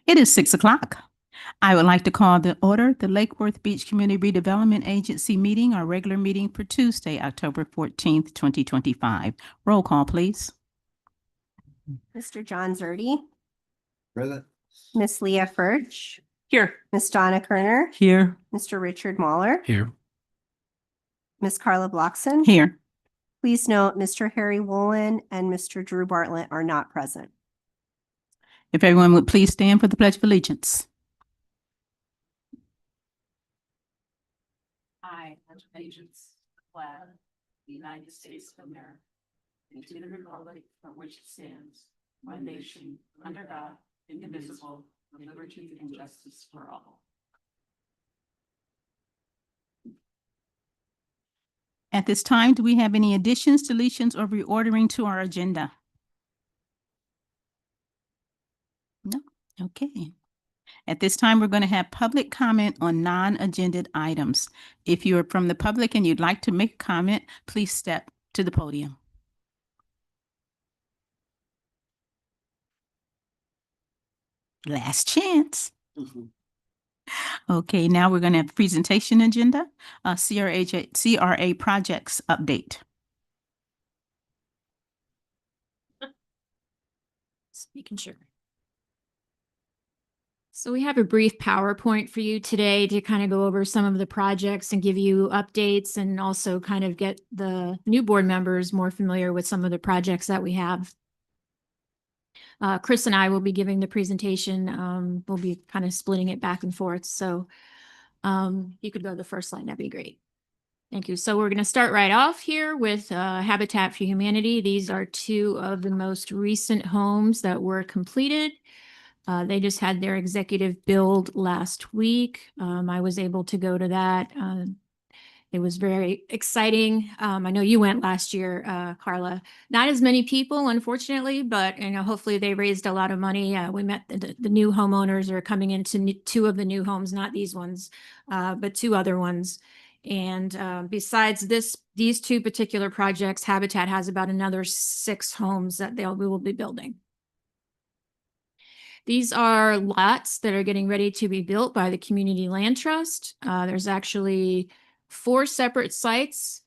It is 6 o'clock. I would like to call the order the Lake Worth Beach Community Redevelopment Agency meeting, our regular meeting for Tuesday, October 14th, 2025. Roll call, please. Mr. John Zerdy. Present. Miss Leah Furch. Here. Miss Donna Kerner. Here. Mr. Richard Mahler. Here. Miss Carla Blockson. Here. Please note Mr. Harry Woolen and Mr. Drew Bartlett are not present. If everyone would please stand for the Pledge of Allegiance. I pledge allegiance to the flag of the United States of America and to the republic for which it stands, one nation, under God, indivisible, with liberty and justice for all. At this time, do we have any additions, deletions, or reordering to our agenda? No. Okay. At this time, we're going to have public comment on non-agended items. If you're from the public and you'd like to make a comment, please step to the podium. Last chance. Okay, now we're going to have presentation agenda, CRA projects update. Just making sure. So we have a brief PowerPoint for you today to kind of go over some of the projects and give you updates and also kind of get the new board members more familiar with some of the projects that we have. Chris and I will be giving the presentation. We'll be kind of splitting it back and forth. So you could go to the first slide. That'd be great. Thank you. So we're going to start right off here with Habitat for Humanity. These are two of the most recent homes that were completed. They just had their executive build last week. I was able to go to that. It was very exciting. I know you went last year, Carla. Not as many people, unfortunately, but hopefully they raised a lot of money. We met the new homeowners are coming into two of the new homes, not these ones, but two other ones. And besides these two particular projects, Habitat has about another 6 homes that we will be building. These are lots that are getting ready to be built by the Community Land Trust. There's actually 4 separate sites.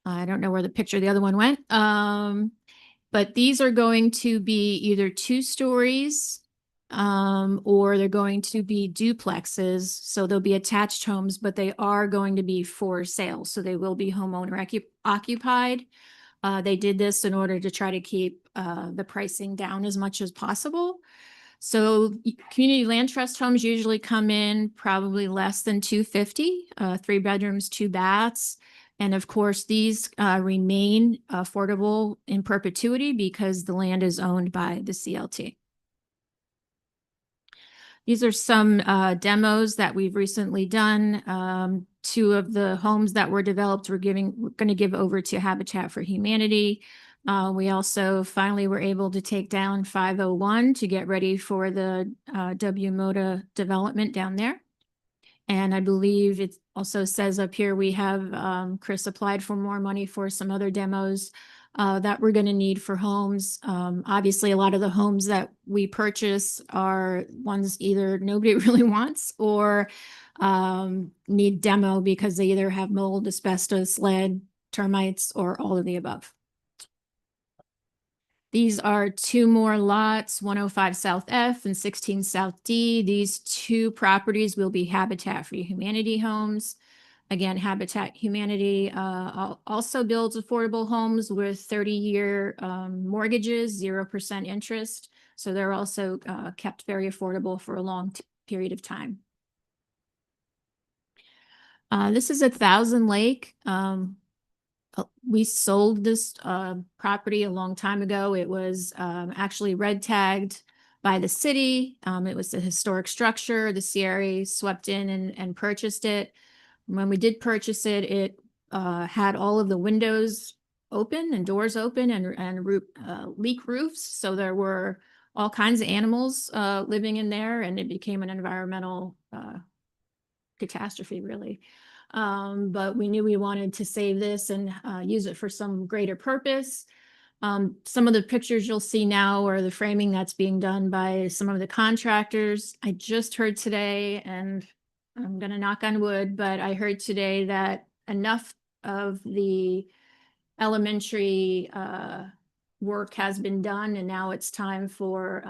I don't know where the picture of the other one went. But these are going to be either 2 stories or they're going to be duplexes. So they'll be attached homes, but they are going to be for sale. So they will be homeowner occupied. They did this in order to try to keep the pricing down as much as possible. So Community Land Trust homes usually come in probably less than $250, 3 bedrooms, 2 baths. And of course, these remain affordable in perpetuity because the land is owned by the CLT. These are some demos that we've recently done. 2 of the homes that were developed, we're going to give over to Habitat for Humanity. We also finally were able to take down 501 to get ready for the WMOTA development down there. And I believe it also says up here we have Chris applied for more money for some other demos that we're going to need for homes. Obviously, a lot of the homes that we purchase are ones either nobody really wants or need demo because they either have mold, asbestos, lead, termites, or all of the above. These are 2 more lots, 105 South F and 16 South D. These 2 properties will be Habitat for Humanity homes. Again, Habitat Humanity also builds affordable homes with 30-year mortgages, 0% interest. So they're also kept very affordable for a long period of time. This is 1,000 Lake. We sold this property a long time ago. It was actually red tagged by the city. It was a historic structure. The CRA swept in and purchased it. When we did purchase it, it had all of the windows open and doors open and leak roofs. So there were all kinds of animals living in there, and it became an environmental catastrophe, really. But we knew we wanted to save this and use it for some greater purpose. Some of the pictures you'll see now are the framing that's being done by some of the contractors. I just heard today, and I'm going to knock on wood, but I heard today that enough of the elementary work has been done, and now it's time for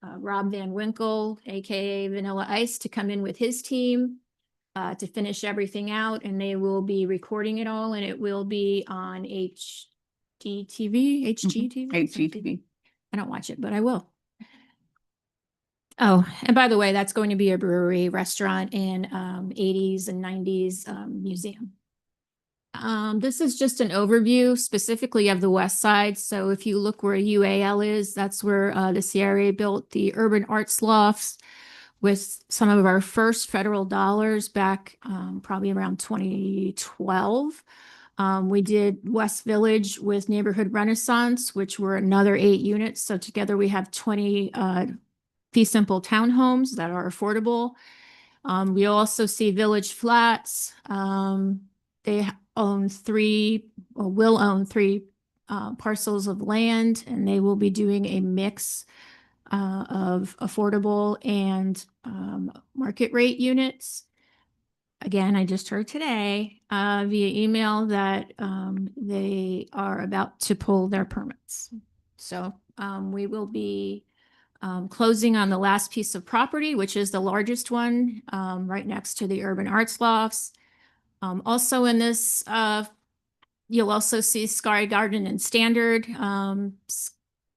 Rob Van Winkle, aka Vanilla Ice, to come in with his team to finish everything out, and they will be recording it all, and it will be on HGTV. HGTV. I don't watch it, but I will. Oh, and by the way, that's going to be a brewery, restaurant, and 80s and 90s museum. This is just an overview specifically of the west side. So if you look where UAL is, that's where the CRA built the urban arts lofts with some of our first federal dollars back probably around 2012. We did West Village with Neighborhood Renaissance, which were another 8 units. So together we have 20 fee simple townhomes that are affordable. We also see Village Flats. They own 3 or will own 3 parcels of land, and they will be doing a mix of affordable and market rate units. Again, I just heard today via email that they are about to pull their permits. So we will be closing on the last piece of property, which is the largest one right next to the Urban Arts Lofts. Also in this, you'll also see Sky Garden and Standard.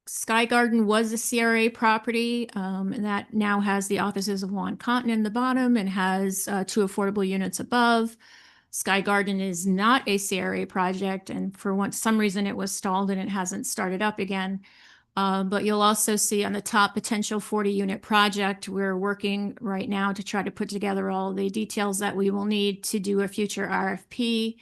Sky Garden was a CRA property, and that now has the offices of Juan Cotton in the bottom and has 2 affordable units above. Sky Garden is not a CRA project, and for some reason it was stalled and it hasn't started up again. But you'll also see on the top potential 40-unit project. We're working right now to try to put together all the details that we will need to do a future RFP.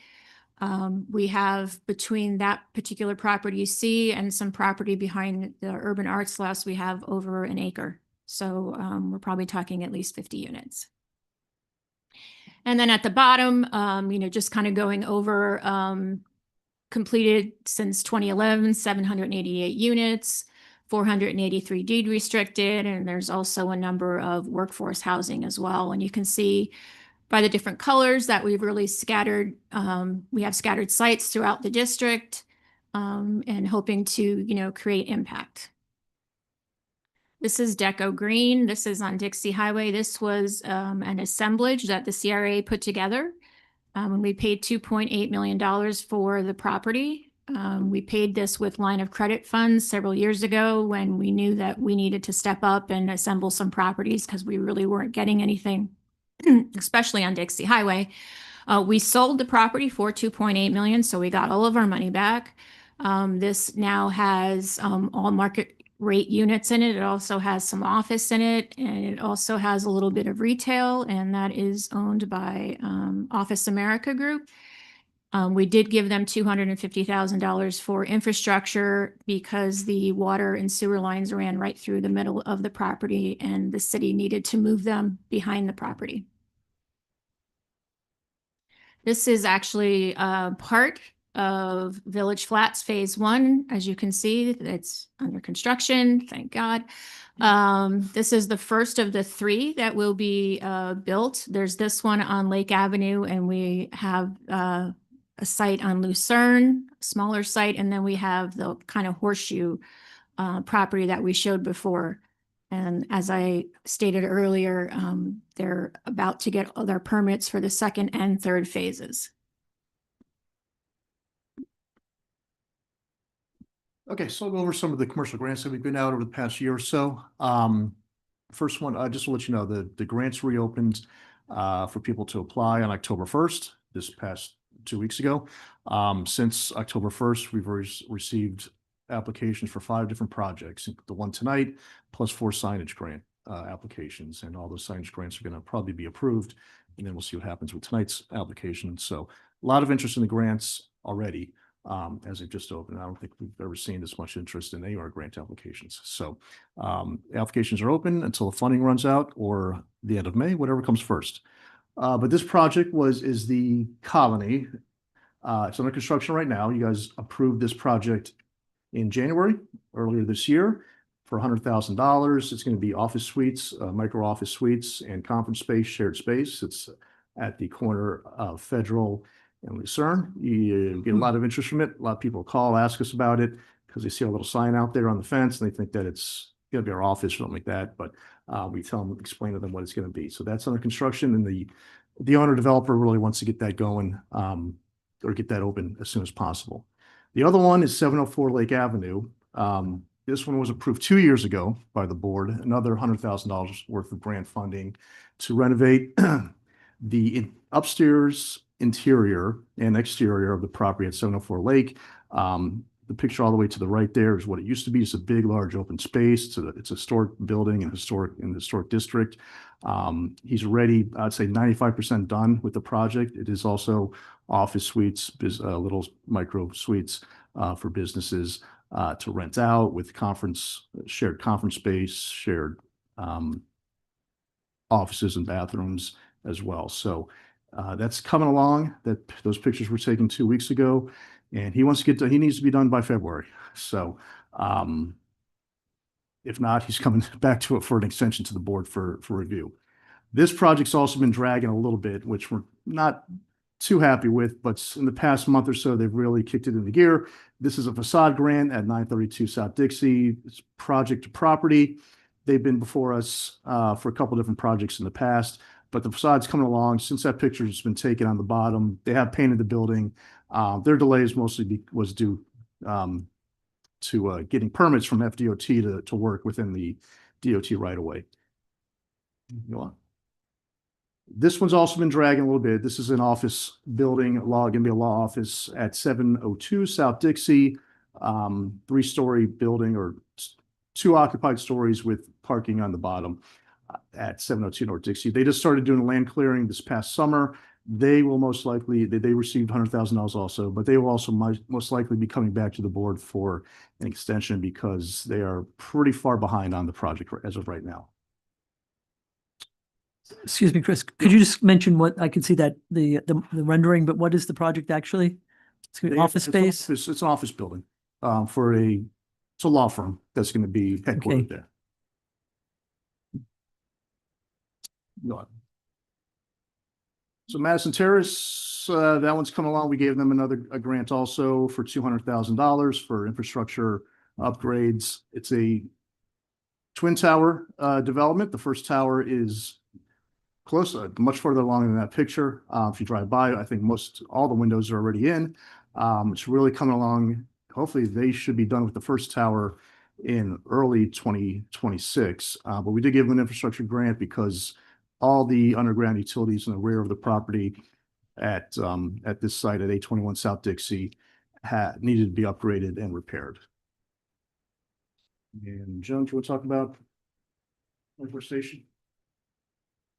We have between that particular property you see and some property behind the Urban Arts Lofts, we have over an acre. So we're probably talking at least 50 units. And then at the bottom, just kind of going over completed since 2011, 788 units, 483 deed restricted, and there's also a number of workforce housing as well. And you can see by the different colors that we've really scattered, we have scattered sites throughout the district and hoping to, create impact. This is Deco Green. This is on Dixie Highway. This was an assemblage that the CRA put together. We paid $2.8 million for the property. We paid this with line of credit funds several years ago when we knew that we needed to step up and assemble some properties because we really weren't getting anything, especially on Dixie Highway. We sold the property for $2.8 million, so we got all of our money back. This now has all market rate units in it. It also has some office in it, and it also has a little bit of retail, and that is owned by Office America Group. We did give them $250,000 for infrastructure because the water and sewer lines ran right through the middle of the property, and the city needed to move them behind the property. This is actually part of Village Flats Phase 1. As you can see, it's under construction, thank God. This is the first of the 3 that will be built. There's this one on Lake Avenue, and we have a site on Lucerne, smaller site, and then we have the kind of horseshoe property that we showed before. And as I stated earlier, they're about to get their permits for the 2nd and 3rd phases. Okay, so I'll go over some of the commercial grants that we've been out over the past year or so. First one, just to let you know, the grants reopened for people to apply on October 1st, this past 2 weeks ago. Since October 1st, we've received applications for 5 different projects, the one tonight, plus 4 signage grant applications. And all those signage grants are going to probably be approved. And then we'll see what happens with tonight's application. So a lot of interest in the grants already. As it just opened. I don't think we've ever seen this much interest in any of our grant applications. So applications are open until the funding runs out or the end of May, whatever comes first. But this project is the Colony. It's under construction right now. You guys approved this project in January, earlier this year, for $100,000. It's going to be office suites, micro office suites, and conference space, shared space. It's at the corner of Federal and Lucerne. You get a lot of interest from it. A lot of people call, ask us about it because they see a little sign out there on the fence and they think that it's going to be our office or something like that. But we tell them, explain to them what it's going to be. So that's under construction, and the owner developer really wants to get that going, or get that open as soon as possible. The other one is 704 Lake Avenue. This one was approved 2 years ago by the board, another $100,000 worth of grant funding to renovate the upstairs interior and exterior of the property at 704 Lake. The picture all the way to the right there is what it used to be. It's a big, large open space. It's a historic building and in the historic district. He's already, I'd say 95% done with the project. It is also office suites, little micro suites for businesses to rent out with shared conference space, shared offices and bathrooms as well. So that's coming along. Those pictures were taken 2 weeks ago, and he needs to be done by February. So if not, he's coming back to it for an extension to the board for review. This project's also been dragging a little bit, which we're not too happy with, but in the past month or so, they've really kicked it into gear. This is a facade grant at 932 South Dixie. It's project to property. They've been before us for a couple different projects in the past, but the facade's coming along. Since that picture has been taken on the bottom, they have painted the building. Their delays mostly was due to getting permits from FDOT to work within the DOT right away. Go on. This one's also been dragging a little bit. This is an office building, gonna be a law office at 702 South Dixie, 3-story building, or 2 occupied stories with parking on the bottom at 702 North Dixie. They just started doing land clearing this past summer. They will most likely, they received $100,000 also, but they will also most likely be coming back to the board for an extension because they are pretty far behind on the project as of right now. Excuse me, Chris, could you just mention what, I can see that the rendering, but what is the project actually? It's gonna be office space? It's an office building it's a law firm that's going to be headquartered there. Go on. So Madison Terrace, that one's coming along. We gave them a grant also for $200,000 for infrastructure upgrades. It's a twin tower development. The first tower is close, much further along than that picture. If you drive by, I think all the windows are already in. It's really coming along. Hopefully they should be done with the first tower in early 2026. But we did give them an infrastructure grant because all the underground utilities in the rear of the property at this site at 821 South Dixie needed to be upgraded and repaired. And Joan, do you want to talk about Lake Station?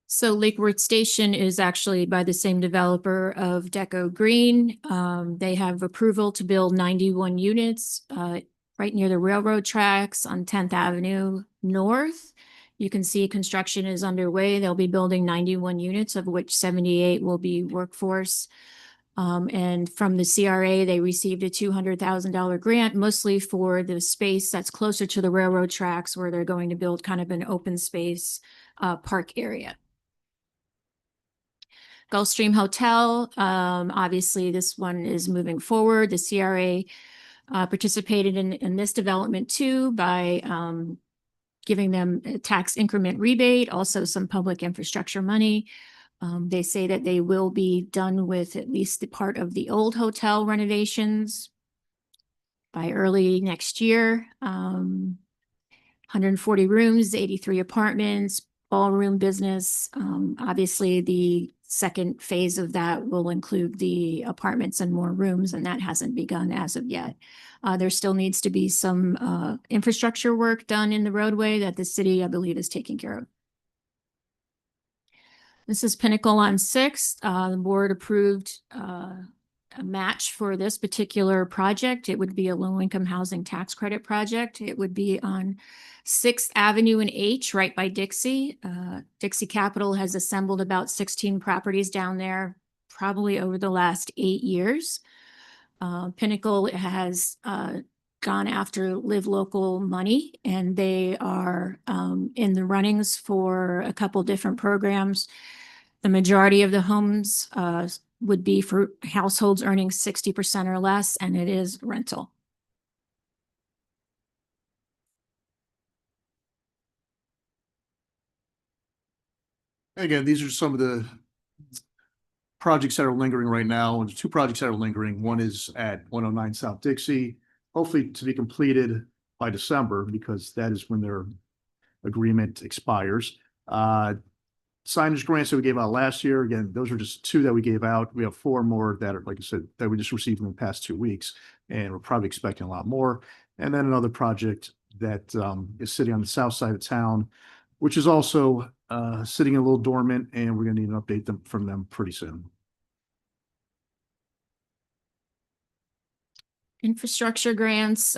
So Lake Worth Station is actually by the same developer of Deco Green. They have approval to build 91 units right near the railroad tracks on 10th Avenue North. You can see construction is underway. They'll be building 91 units, of which 78 will be workforce. And from the CRA, they received a $200,000 grant, mostly for the space that's closer to the railroad tracks where they're going to build kind of an open space park area. Gulfstream Hotel, obviously this one is moving forward. The CRA participated in this development too by giving them a tax increment rebate, also some public infrastructure money. They say that they will be done with at least the part of the old hotel renovations by early next year. 140 rooms, 83 apartments, ballroom business. Obviously, the second phase of that will include the apartments and more rooms, and that hasn't begun as of yet. There still needs to be some infrastructure work done in the roadway that the city, I believe, is taking care of. This is Pinnacle on 6th. The board approved a match for this particular project. It would be a low-income housing tax credit project. It would be on 6th Avenue and H, right by Dixie. Dixie Capital has assembled about 16 properties down there, probably over the last 8 years. Pinnacle has gone after Live Local money, and they are in the runnings for a couple different programs. The majority of the homes would be for households earning 60% or less, and it is rental. Again, these are some of the projects that are lingering right now. And 2 projects that are lingering. One is at 109 South Dixie, hopefully to be completed by December, because that is when their agreement expires. Signage grants that we gave out last year, again, those are just 2 that we gave out. We have 4 more that are, like I said, that we just received in the past 2 weeks, and we're probably expecting a lot more. And then another project that is sitting on the south side of town, which is also sitting a little dormant, and we're going to need an update from them pretty soon. Infrastructure grants,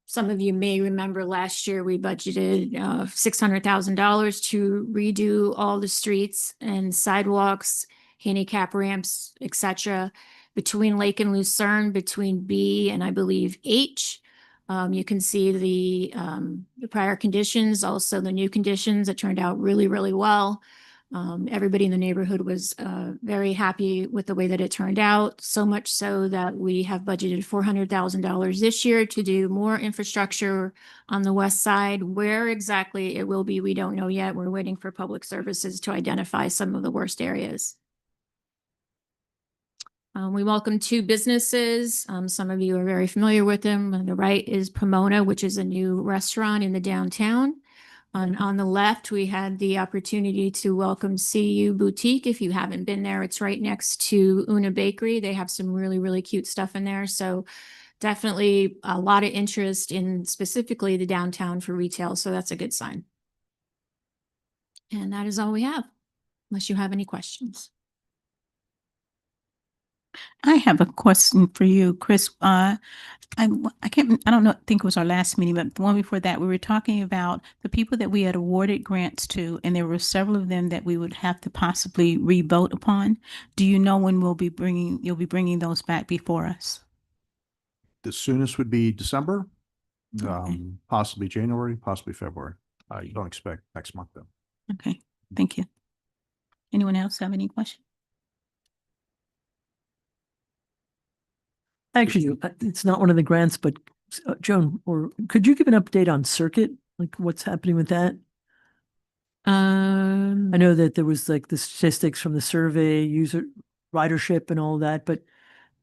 some of you may remember last year, we budgeted $600,000 to redo all the streets and sidewalks, handicap ramps, etc. between Lake and Lucerne, between B and I believe H. You can see the prior conditions, also the new conditions. It turned out really, really well. Everybody in the neighborhood was very happy with the way that it turned out, so much so that we have budgeted $400,000 this year to do more infrastructure on the west side. Where exactly it will be, we don't know yet. We're waiting for Public Services to identify some of the worst areas. We welcome 2 businesses. Some of you are very familiar with them. On the right is Pomona, which is a new restaurant in the downtown. On the left, we had the opportunity to welcome CU Boutique. If you haven't been there, it's right next to Una Bakery. They have some really, really cute stuff in there. So definitely a lot of interest in specifically the downtown for retail. So that's a good sign. And that is all we have, unless you have any questions. I have a question for you, Chris. I don't know, think it was our last meeting, but the one before that, we were talking about the people that we had awarded grants to, and there were several of them that we would have to possibly re-vote upon. Do you know when you'll be bringing those back before us? The soonest would be December, Okay. possibly January, possibly February. You don't expect next month though. Okay, thank you. Anyone else have any questions? Actually, it's not one of the grants, but Joan, or could you give an update on Circuit? Like what's happening with that? I know that there was like the statistics from the survey, user ridership and all that, but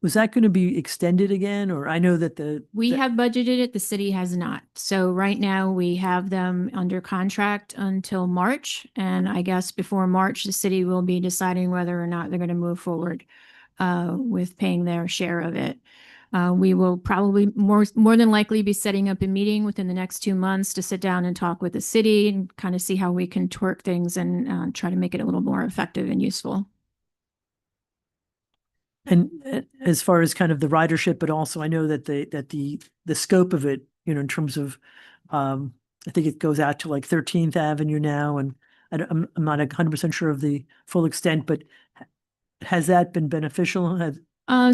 was that going to be extended again? Or I know that We have budgeted it, the city has not. So right now we have them under contract until March. And I guess before March, the city will be deciding whether or not they're going to move forward with paying their share of it. We will probably more than likely be setting up a meeting within the next 2 months to sit down and talk with the city and kind of see how we can twerk things and try to make it a little more effective and useful. And as far as kind of the ridership, but also I know that the scope of it, in terms of, I think it goes out to like 13th Avenue now, and I'm not 100% sure of the full extent, but has that been beneficial?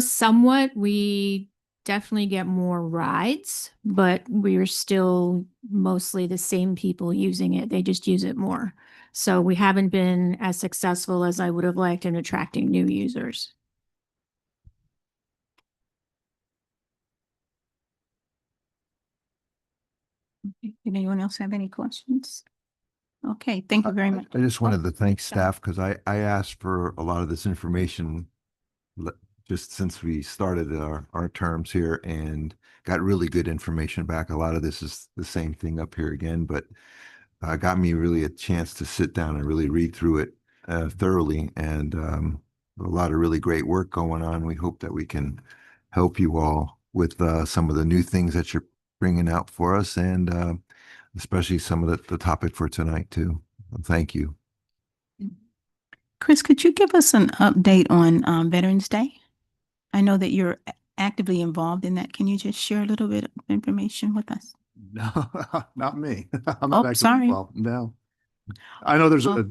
Somewhat. We definitely get more rides, but we're still mostly the same people using it. They just use it more. So we haven't been as successful as I would have liked in attracting new users. Did anyone else have any questions? Okay, thank you very much. I just wanted to thank staff because I asked for a lot of this information just since we started our terms here and got really good information back. A lot of this is the same thing up here again, but got me really a chance to sit down and really read through it thoroughly, and a lot of really great work going on. We hope that we can help you all with some of the new things that you're bringing out for us, and especially some of the topic for tonight too. Thank you. Chris, could you give us an update on Veterans Day? I know that you're actively involved in that. Can you just share a little bit of information with us? No, not me. I'm not Oh, actually sorry. involved. No. I know there's Oh.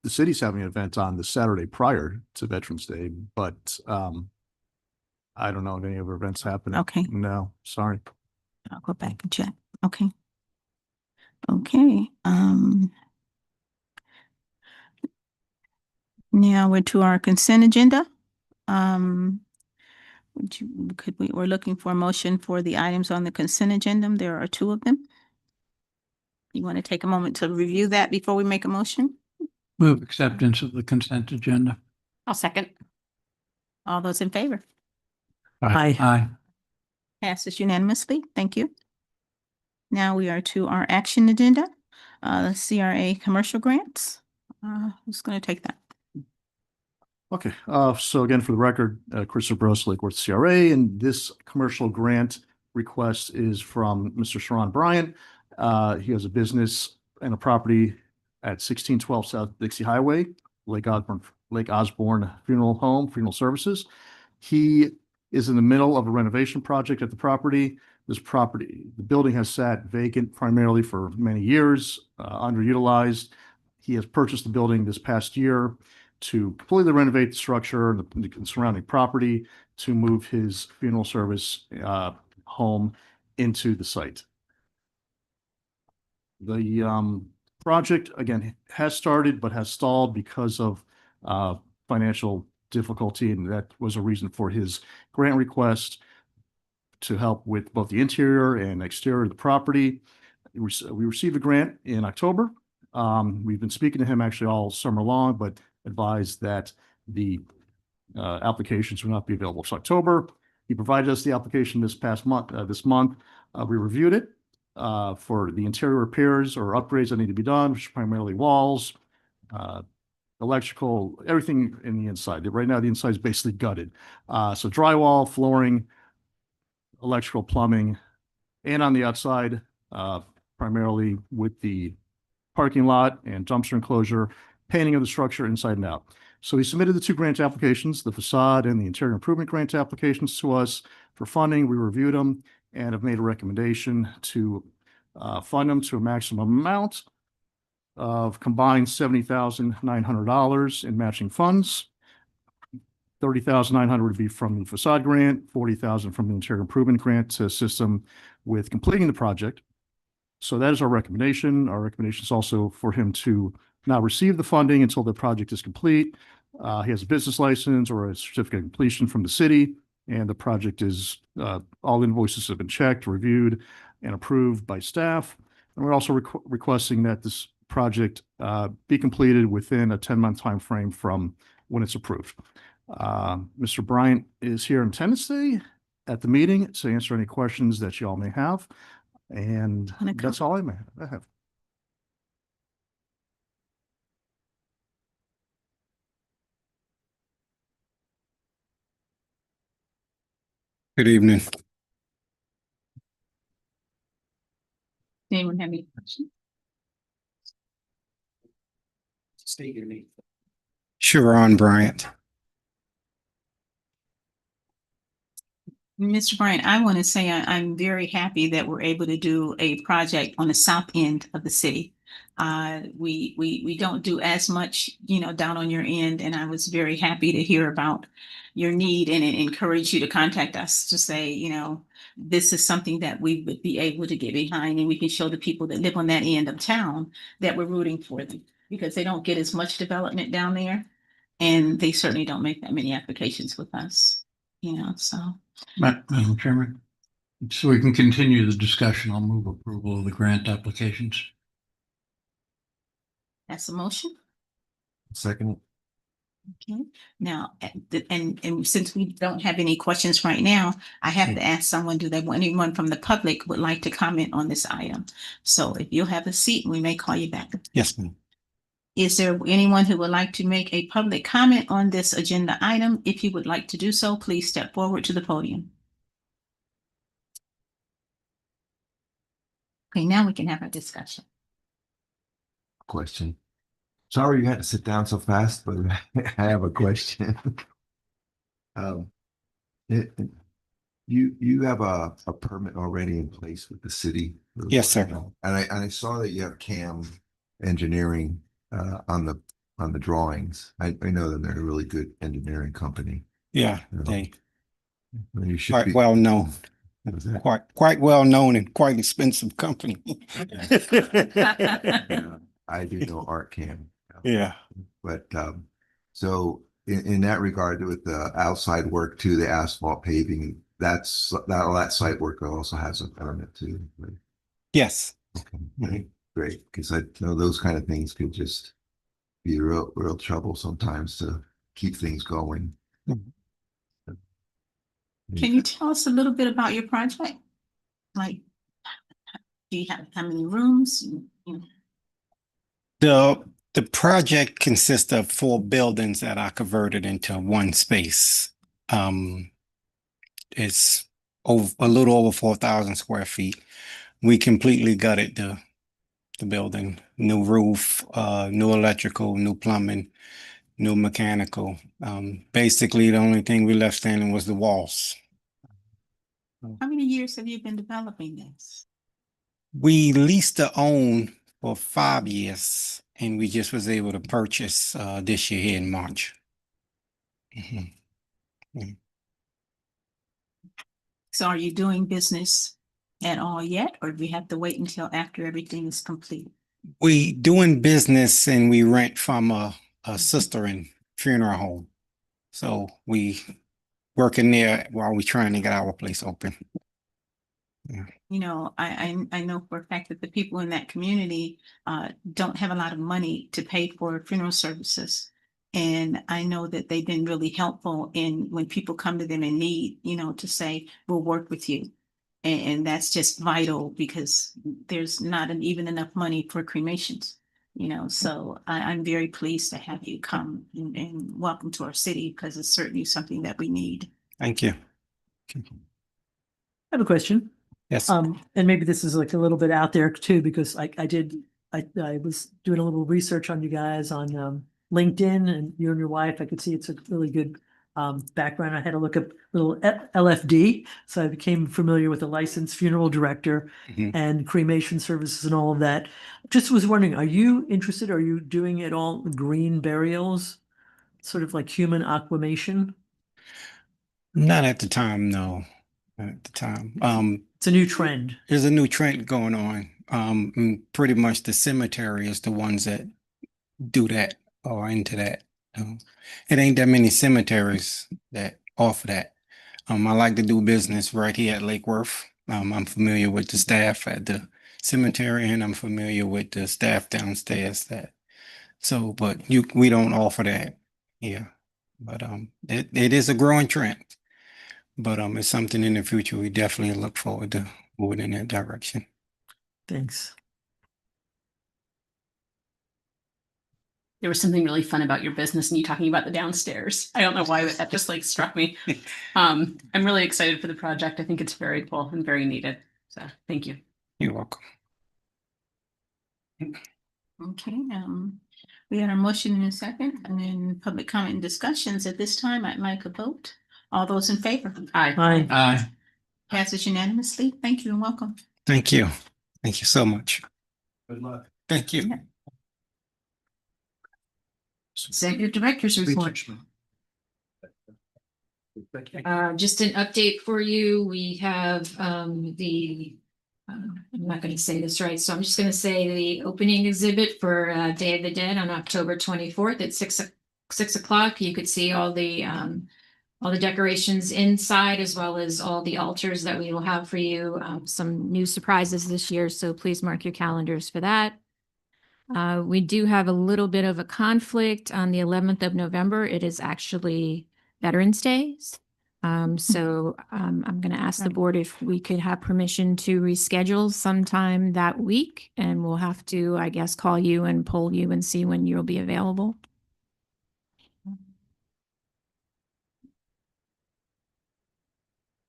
the city's having an event on the Saturday prior to Veterans Day, but I don't know of any other events happening. Okay. No, sorry. I'll go back and check. Okay. Okay. Now we're to our consent agenda. We're looking for a motion for the items on the consent agenda. There are two of them. You want to take a moment to review that before we make a motion? Move acceptance of the consent agenda. I'll second. All those in favor? Aye. Aye. Passes unanimously. Thank you. Now we are to our action agenda, CRA commercial grants. Who's going to take that? Okay, so again, for the record, Christopher Bros, Lake Worth CRA, and this commercial grant request is from Mr. Sharon Bryant. He has a business and a property at 1612 South Dixie Highway, Lake Osborne Funeral Home, Funeral Services. He is in the middle of a renovation project at the property. The building has sat vacant primarily for many years, underutilized. He has purchased the building this past year to completely renovate the structure and the surrounding property to move his funeral service home into the site. The project, again, has started but has stalled because of financial difficulty, and that was a reason for his grant request to help with both the interior and exterior of the property. We received a grant in October. We've been speaking to him actually all summer long, but advised that the applications will not be available for October. He provided us the application this month. We reviewed it for the interior repairs or upgrades that need to be done, which is primarily walls, electrical, everything in the inside. Right now, the inside is basically gutted. So drywall, flooring, electrical, plumbing, and on the outside, primarily with the parking lot and dumpster enclosure, painting of the structure inside and out. So he submitted the two grant applications, the facade and the interior improvement grant applications to us for funding. We reviewed them and have made a recommendation to fund them to a maximum amount of combined $70,900 in matching funds. $30,900 would be from the facade grant, $40,000 from the interior improvement grant to assist them with completing the project. So that is our recommendation. Our recommendation is also for him to not receive the funding until the project is complete. He has a business license or a certificate of completion from the city, and the project is, all invoices have been checked, reviewed, and approved by staff. And we're also requesting that this project be completed within a 10-month time frame from when it's approved. Mr. Bryant is here in attendance today at the meeting to answer any questions that you all may have. And that's all I have. Good evening. Anyone have any questions? State your name. Sharon Bryant. Mr. Bryant, I want to say I'm very happy that we're able to do a project on the south end of the city. We don't do as much, down on your end, and I was very happy to hear about your need and encourage you to contact us to say, this is something that we would be able to get behind, and we can show the people that live on that end of town that we're rooting for them, because they don't get as much development down there, and they certainly don't make that many applications with us, so. Madam Chairman, so we can continue the discussion, I'll move approval of the grant applications. That's a motion. Second. Okay, now, and since we don't have any questions right now, I have to ask someone, anyone from the public would like to comment on this item? So if you'll have a seat, we may call you back. Yes, ma'am. Is there anyone who would like to make a public comment on this agenda item? If you would like to do so, please step forward to the podium. Okay, now we can have a discussion. Question. Sorry you had to sit down so fast, but I have a question. You have a permit already in place with the city? Yes, sir. And I saw that you have CAM Engineering on the drawings. I know that they're a really good engineering company. Yeah, You know, they You should quite be. well known, What was that? quite well known and quite expensive company. Yeah, I do know Art Cam. Yeah. But so in that regard, with the outside work too, the asphalt paving, all that site work also has a permit too. Right? Yes. Okay, great. Because I know those kind of things could just be real trouble sometimes to keep things going. Can you tell us a little bit about your project? Like, do you have how many rooms? The project consists of 4 buildings that are converted into one space. It's a little over 4,000 square feet. We completely gutted the building, new roof, new electrical, new plumbing, new mechanical. Basically, the only thing we left standing was the walls. How many years have you been developing this? We leased to own for 5 years, and we just was able to purchase this year here in March. Mhm. So are you doing business at all yet, or do we have to wait until after everything is complete? We doing business and we rent from a sister in funeral home. So we working there while we trying to get our place open. You know, I know for a fact that the people in that community don't have a lot of money to pay for funeral services. And I know that they've been really helpful in when people come to them in need, you know, to say, we'll work with you. And that's just vital because there's not even enough money for cremations, you know. So I'm very pleased to have you come and welcome to our city because it's certainly something that we need. Thank you. I have a question. Yes. And maybe this is like a little bit out there too, because I was doing a little research on you guys on LinkedIn, and you and your wife, I could see it's a really good background. I had to look up little LFD, so I became familiar with a licensed funeral director Mhm. and cremation services and all of that. Just was wondering, are you interested? Are you doing it all green burials, sort of like human aquamation? Not at the time, no. Not at the time. It's a new trend. There's a new trend going on. And pretty much the cemetery is the ones that do that or into that. It ain't that many cemeteries that offer that. I like to do business right here at Lake Worth. I'm familiar with the staff at the cemetery, and I'm familiar with the staff downstairs but we don't offer that here. But it is a growing trend. But it's something in the future we definitely look forward to moving in that direction. Thanks. There was something really fun about your business and you talking about the downstairs. I don't know why that just like struck me. I'm really excited for the project. I think it's very cool and very needed. So thank you. You're welcome. Okay, we had our motion in a second, and then public comment and discussions. At this time, I'd like a vote. All those in favor? Aye. Aye. Aye. Passes unanimously. Thank you and welcome. Thank you. Thank you so much. Good luck. Thank you. Executive Director's Report. Just an update for you. We have I'm not going to say this right, so I'm just going to say the opening exhibit for Day of the Dead on October 24th at 6 o'clock. You could see all the decorations inside, as well as all the altars that we will have for you. Some new surprises this year, so please mark your calendars for that. We do have a little bit of a conflict on the 11th of November. It is actually Veterans Day. So I'm going to ask the board if we could have permission to reschedule sometime that week, and we'll have to, I guess, call you and poll you and see when you'll be available.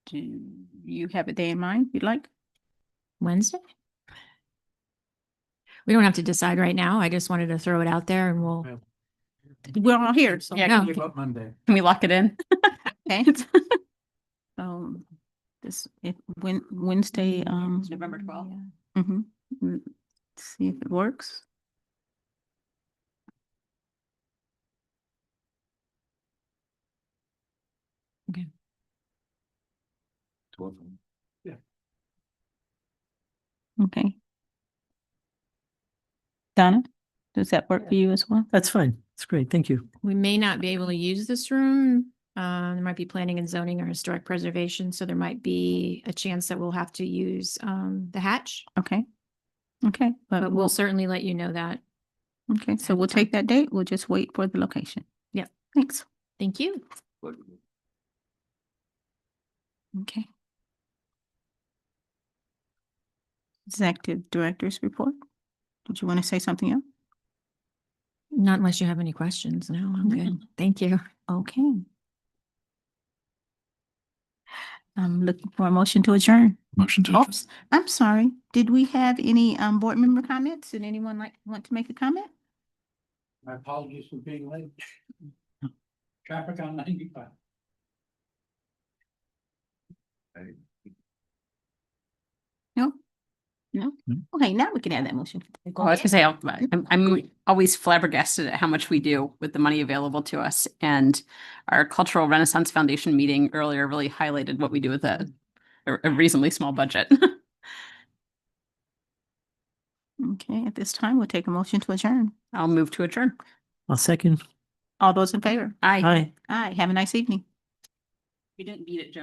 Do you have a day in mind you'd like? Wednesday? We don't have to decide right now. I just wanted to throw it out there and We're all here, so. Yeah, No. can we, About Monday. can we lock it in? Okay. This, Wednesday, November 12th. Mm-hmm. See if it works. Okay. Donna, does that work for you as well? That's fine. It's great. Thank you. We may not be able to use this room. There might be planning and zoning or historic preservation, so there might be a chance that we'll have to use the hatch. Okay. Okay, But we'll certainly let you know that. okay, so we'll take that date. We'll just wait for the location. Yep. Thanks. Thank you. Okay. Executive Director's Report. Did you want to say something else? Not unless you have any questions. No, I'm good. Thank you. Okay. I'm looking for a motion to adjourn. Motion to Oops, I'm sorry. Did we have any board member comments? Did anyone want to make a comment? My apologies for being late. Traffic on 95. No? No? Okay, now we can add that motion. Oh, I was gonna say, I'm always flabbergasted at how much we do with the money available to us. And our Cultural Renaissance Foundation meeting earlier really highlighted what we do with a reasonably small budget. Okay, at this time, we'll take a motion to adjourn. I'll move to adjourn. I'll second. All those in favor? Aye. Aye. Aye, have a nice evening. We didn't beat it, Joe.